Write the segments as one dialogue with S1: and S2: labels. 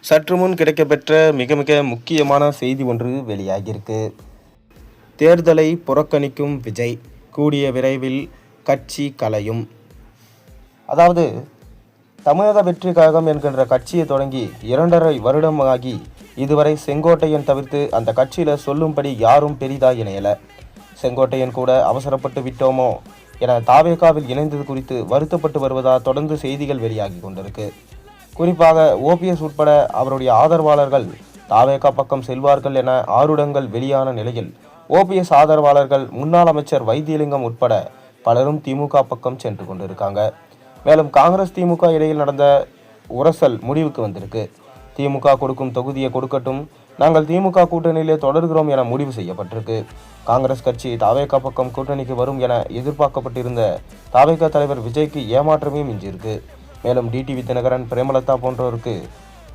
S1: சற்று முன் கிடைக்கப்பெற்ற மிக மிக முக்கியமான செய்தி ஒன்று வெளியாகியிருக்கு. தேர்தலை புறக்கணிக்கும் விஜய், கூடிய விரைவில் கட்சி கலையும். அதாவது, தமிழக வெற்றி கழகம் என்கின்ற கட்சியை தொடங்கி 2.5 வருடம் ஆகி இதுவரை செங்கோட்டையன் தவிர்த்து அந்த கட்சியில் சொல்லும்படி யாரும் பெரிதா இணையலை. செங்கோட்டையன் கூட அவசரப்பட்டு விட்டோமோ என தாவேகாவில் இணைந்தது குறித்து வருத்தப்பட்டு வருவதா தொடர்ந்து செய்திகள் வெளியாகி கொண்டிருக்கு. குறிப்பாக ஓபிஎஸ் உட்பட அவருடைய ஆதரவாளர்கள் தாவேகா பக்கம் செல்வார்கள் என ஆருடங்கள் வெளியான நிலையில் ஓபிஎஸ் ஆதரவாளர்கள் முன்னாள் அமைச்சர் வைத்தியலிங்கம் உட்பட பலரும் திமுக பக்கம் சென்று கொண்டிருக்காங்க. மேலும் காங்கிரஸ் திமுக இடையில் நடந்த உரசல் முடிவுக்கு வந்திருக்கு. திமுக கொடுக்கும் தொகுதியை கொடுக்கட்டும், நாங்கள் திமுக கூட்டணியிலே தொடர்கிறோம் என முடிவு செய்யப்பட்டிருக்கு. காங்கிரஸ் கட்சி தாவேகா பக்கம் கூட்டணிக்கு வரும் என எதிர்பார்க்கப்பட்டிருந்த தாவேகா தலைவர் விஜய்க்கு ஏமாற்றமே மிஞ்சிருக்கு. மேலும் டிடிவி தினகரன், பிரேமலதா போன்றோருக்கு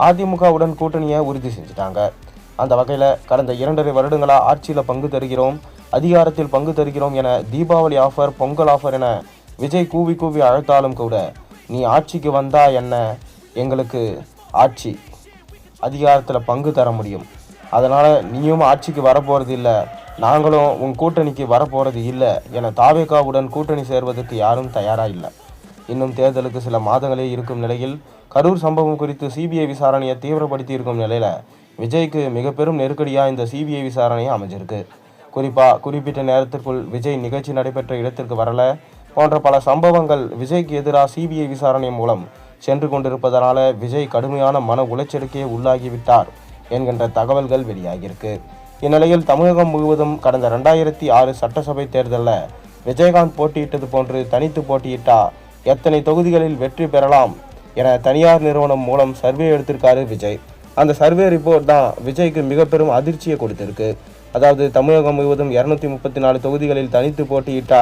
S1: அதிமுகவுடன் கூட்டணியை உறுதி செஞ்சுட்டாங்க. அந்த வகையில் கடந்த 2.5 வருடங்களா ஆட்சியில் பங்கு தருகிறோம், அதிகாரத்தில் பங்கு தருகிறோம் என தீபாவளி ஆஃபர், பொங்கல் ஆஃபர் என விஜய் கூவி கூவி அழைத்தாலும் கூட, நீ ஆட்சிக்கு வந்தா என்ன, எங்களுக்கு ஆட்சி அதிகாரத்தில் பங்கு தர முடியும், அதனால் நீயும் ஆட்சிக்கு வரப்போகிறது இல்லை, நாங்களும் உன் கூட்டணிக்கு வரப்போகிறது இல்லை என தாவேகாவுடன் கூட்டணி சேர்வதற்கு யாரும் தயாராக இல்லை. இன்னும் தேர்தலுக்கு சில மாதங்களே இருக்கும் நிலையில் கரூர் சம்பவம் குறித்து சிபிஐ விசாரணையை தீவிரப்படுத்தி இருக்கும் நிலையில் விஜய்க்கு மிக பெரும் நெருக்கடியாக இந்த சிபிஐ விசாரணையை அமைஞ்சிருக்கு. குறிப்பாக குறிப்பிட்ட நேரத்திற்குள் விஜய் நிகழ்ச்சி நடைபெற்ற இடத்திற்கு வரல போன்ற பல சம்பவங்கள் விஜய்க்கு எதிராக சிபிஐ விசாரணை மூலம் சென்று கொண்டிருப்பதனால விஜய் கடுமையான மன உளைச்சலுக்கே உள்ளாகிவிட்டார் என்கின்ற தகவல்கள் வெளியாகியிருக்கு. இந்நிலையில் தமிழகம் முழுவதும் கடந்த 2006 சட்டசபை தேர்தலில் விஜயகாந்த் போட்டியிட்டது போன்று தனித்து போட்டியிட்டா எத்தனை தொகுதிகளில் வெற்றி பெறலாம் என தனியார் நிறுவனம் மூலம் சர்வே எடுத்திருக்காரு விஜய். அந்த சர்வே ரிப்போர்ட் தான் விஜய்க்கு மிக பெரும் அதிர்ச்சியை கொடுத்திருக்கு. அதாவது, தமிழகம் முழுவதும் 234 தொகுதிகளில் தனித்து போட்டியிட்டா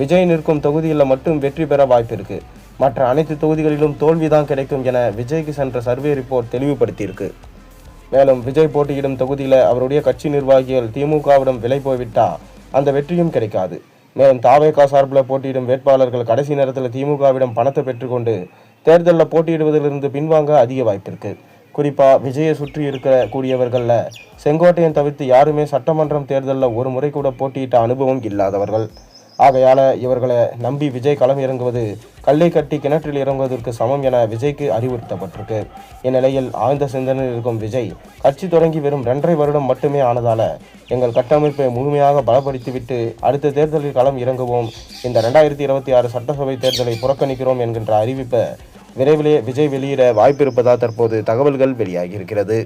S1: விஜய் நிற்கும் தொகுதிகளில் மட்டும் வெற்றி பெற வாய்ப்பு இருக்கு, மற்ற அனைத்து தொகுதிகளிலும் தோல்விதான் கிடைக்கும் என விஜய்க்கு சென்ற சர்வே ரிப்போர்ட் தெளிவுபடுத்தியிருக்கு. மேலும் விஜய் போட்டியிடும் தொகுதியில் அவருடைய கட்சி நிர்வாகிகள் திமுகவிடம் விலை போய்விட்டா அந்த வெற்றியும் கிடைக்காது. மேலும் தாவேகா சார்பில் போட்டியிடும் வேட்பாளர்கள் கடைசி நேரத்தில் திமுகவிடம் பணத்தை பெற்றுக்கொண்டு தேர்தலில் போட்டியிடுவதிலிருந்து பின்வாங்க அதிக வாய்ப்பு இருக்கு. குறிப்பாக விஜயை சுற்றி இருக்க கூடியவர்களில் செங்கோட்டையன் தவிர்த்து யாருமே சட்டமன்றம் தேர்தலில் ஒரு முறை கூட போட்டியிட்ட அனுபவம் இல்லாதவர்கள். ஆகையால் இவர்களை நம்பி விஜய் களம் இறங்குவது கல்லை கட்டி கிணற்றில் இறங்குவதற்கு சமம் என விஜய்க்கு அறிவுறுத்தப்பட்டிருக்கு. இந்நிலையில் ஆழ்ந்த சிந்தனையில் இருக்கும் விஜய், கட்சி தொடங்கி வெறும் 2.5 வருடம் மட்டுமே ஆனதால எங்கள் கட்டமைப்பை முழுமையாக பலப்படுத்திவிட்டு அடுத்த தேர்தலில் களம் இறங்குவோம், இந்த 2026 சட்டசபை தேர்தலை புறக்கணிக்கிறோம் என்கின்ற அறிவிப்பை விரைவிலே விஜய் வெளியிட வாய்ப்பிருப்பதாக தற்போது தகவல்கள் வெளியாகியிருக்கிறது.